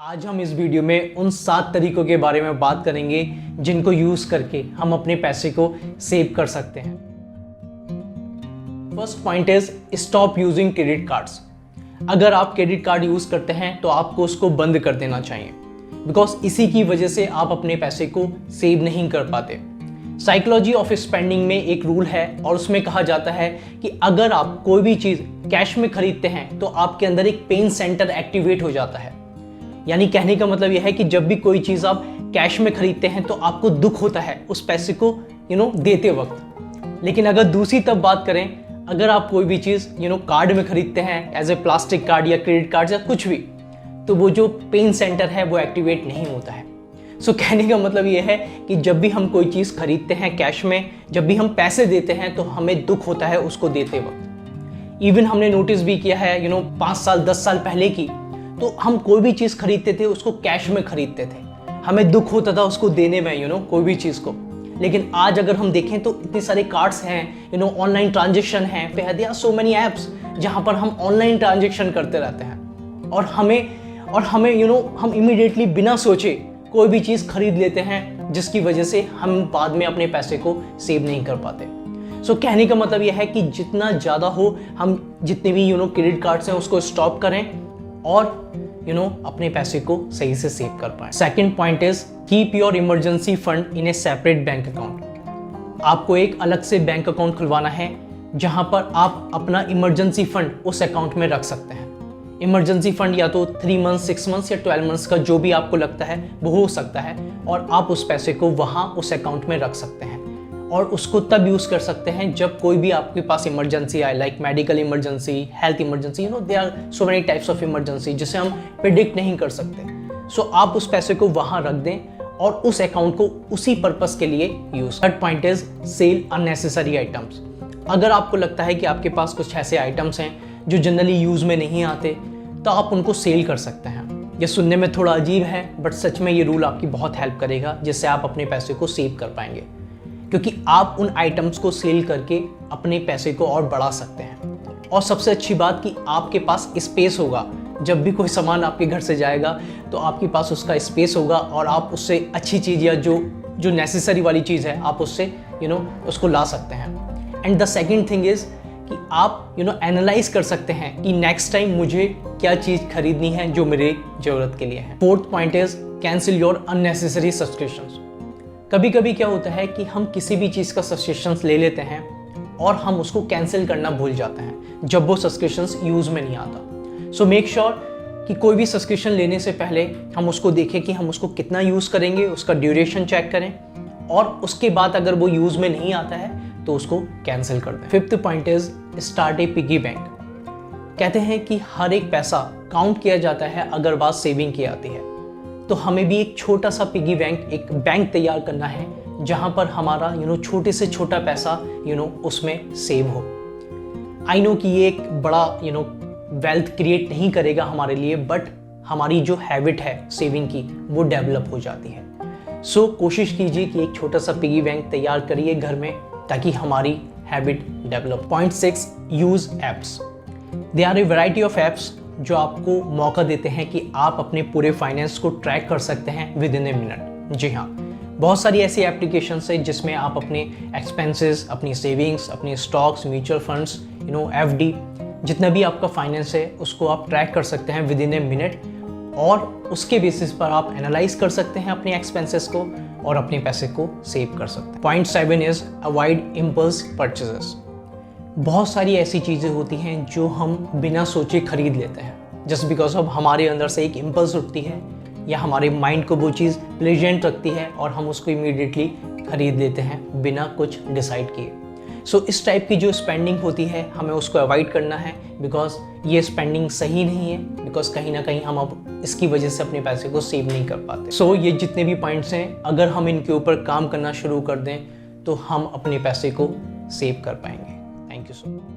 आज हम इस वीडियो में उन 7 तरीकों के बारे में बात करेंगे जिनको यूज़ करके हम अपने पैसे को सेव कर सकते हैं। First point is stop using credit cards. अगर आप क्रेडिट कार्ड यूज़ करते हैं तो आपको उसको बंद कर देना चाहिए, बिकॉज इसी की वजह से आप अपने पैसे को सेव नहीं कर पाते। साइकोलॉजी ऑफ स्पेंडिंग में एक रूल है और उसमें कहा जाता है कि अगर आप कोई भी चीज़ कैश में खरीदते हैं तो आपके अंदर एक पेन सेंटर एक्टिवेट हो जाता है। यानी कहने का मतलब यह है कि जब भी कोई चीज़ आप कैश में खरीदते हैं तो आपको दुख होता है उस पैसे को देते वक्त। लेकिन अगर दूसरी तब बात करें, अगर आप कोई भी चीज़ कार्ड में खरीदते हैं एज ए प्लास्टिक कार्ड या क्रेडिट कार्ड या कुछ भी, तो वो जो पेन सेंटर है वो एक्टिवेट नहीं होता है। सो कहने का मतलब ये है कि जब भी हम कोई चीज़ खरीदते हैं कैश में, जब भी हम पैसे देते हैं तो हमें दुख होता है उसको देते वक्त। इवन हमने नोटिस भी किया है 5 साल 10 साल पहले की, तो हम कोई भी चीज़ खरीदते थे उसको कैश में खरीदते थे, हमें दुख होता था उसको देने में कोई भी चीज़ को। लेकिन आज अगर हम देखें तो इतने सारे कार्ड्स हैं, ऑनलाइन ट्रांजेक्शन हैं, फिर there are so many apps जहाँ पर हम ऑनलाइन ट्रांजेक्शन करते रहते हैं और हमें हम इमीडिएटली बिना सोचे कोई भी चीज़ खरीद लेते हैं, जिसकी वजह से हम बाद में अपने पैसे को सेव नहीं कर पाते। सो कहने का मतलब यह है कि जितना ज़्यादा हो हम जितने भी क्रेडिट कार्ड्स हैं उसको स्टॉप करें और अपने पैसे को सही से सेव कर पाएं। Second point is keep your emergency fund in A separate bank account. आपको एक अलग से बैंक अकाउंट खुलवाना है जहां पर आप अपना इमरजेंसी फंड उस अकाउंट में रख सकते हैं। इमरजेंसी फंड या तो 3 मंथ्स 6 मंथ्स या 12 मंथ्स का जो भी आपको लगता है वो हो सकता है, और आप उस पैसे को वहां उस अकाउंट में रख सकते हैं और उसको तब यूज़ कर सकते हैं जब कोई भी आपके पास इमरजेंसी आए, like medical emergency, health emergency, there are so many types of emergency जिसे हम प्रिडिक्ट नहीं कर सकते। सो आप उस पैसे को वहाँ रख दें और उस अकाउंट को उसी पर्पस के लिए use. Third point is sell unnecessary items. अगर आपको लगता है कि आपके पास कुछ ऐसे आइटम्स हैं जो जनरली यूज़ में नहीं आते, तो आप उनको सेल कर सकते हैं। ये सुनने में थोड़ा अजीब है, बट सच में ये रूल आपकी बहुत हेल्प करेगा, जिससे आप अपने पैसे को सेव कर पाएंगे, क्योंकि आप उन आइटम्स को सेल करके अपने पैसे को और बढ़ा सकते हैं। और सबसे अच्छी बात कि आपके पास स्पेस होगा, जब भी कोई सामान आपके घर से जाएगा तो आपके पास उसका स्पेस होगा और आप उससे अच्छी चीज़ या जो नेसेसरी वाली चीज़ है आप उससे उसको ला सकते हैं। And the second thing is कि आप एनालाइज कर सकते हैं कि नेक्स्ट टाइम मुझे क्या चीज़ खरीदनी है जो मेरे ज़रूरत के लिए है। Fourth point is cancel your unnecessary subscriptions. कभी कभी क्या होता है कि हम किसी भी चीज़ का सब्सक्रिप्शंस ले लेते हैं और हम उसको कैंसिल करना भूल जाते हैं जब वो सब्सक्रिप्शंस यूज़ में नहीं आता। सो मेक श्योर कि कोई भी सब्सक्रिप्शन लेने से पहले हम उसको देखें कि हम उसको कितना यूज़ करेंगे, उसका ड्यूरेशन चेक करें, और उसके बाद अगर वो यूज़ में नहीं आता है तो उसको कैंसिल कर दें। Fifth point is start A piggy bank. कहते हैं कि हर एक पैसा काउंट किया जाता है अगर बात सेविंग की आती है, तो हमें भी एक छोटा सा पिगी बैंक, एक बैंक तैयार करना है जहां पर हमारा छोटे से छोटा पैसा उसमें सेव हो। आई नो कि ये एक बड़ा वेल्थ क्रिएट नहीं करेगा हमारे लिए, बट हमारी जो हैबिट है सेविंग की वो डेवलप हो जाती है। सो कोशिश कीजिए कि एक छोटा सा पिगी बैंक तैयार करिए घर में, ताकि हमारी habit develop. Point 6 use apps. There are a variety of apps जो आपको मौका देते हैं कि आप अपने पूरे फाइनेंस को ट्रैक कर सकते हैं विद इन ए मिनट। जी हाँ, बहुत सारी ऐसी एप्लीकेशंस है जिसमें आप अपने एक्सपेंसेस, अपनी सेविंग्स, अपने स्टॉक्स, म्यूचुअल फंड्स, एफडी, जितना भी आपका फाइनेंस है उसको आप ट्रैक कर सकते हैं विद इन ए मिनट, और उसके बेसिस पर आप एनालाइज कर सकते हैं अपने एक्सपेंसेस को और अपने पैसे को सेव कर सकते हैं। Point 7 is avoid impulse purchases. बहुत सारी ऐसी चीज़ें होती हैं जो हम बिना सोचे खरीद लेते हैं, जस्ट बिकॉज ऑफ हमारे अंदर से एक इम्पल्स उठती है या हमारे माइंड को वो चीज़ प्लेजेंट रखती है और हम उसको इमीडिएटली खरीद लेते हैं बिना कुछ डिसाइड किए। सो इस टाइप की जो स्पेंडिंग होती है हमें उसको अवॉइड करना है, बिकॉज ये स्पेंडिंग सही नहीं है, बिकॉज कहीं ना कहीं हम अब इसकी वजह से अपने पैसे को सेव नहीं कर पाते। सो ये जितने भी पॉइंट्स हैं, अगर हम इनके ऊपर काम करना शुरू कर दें तो हम अपने पैसे को सेव कर पाएंगे। Thank you so much.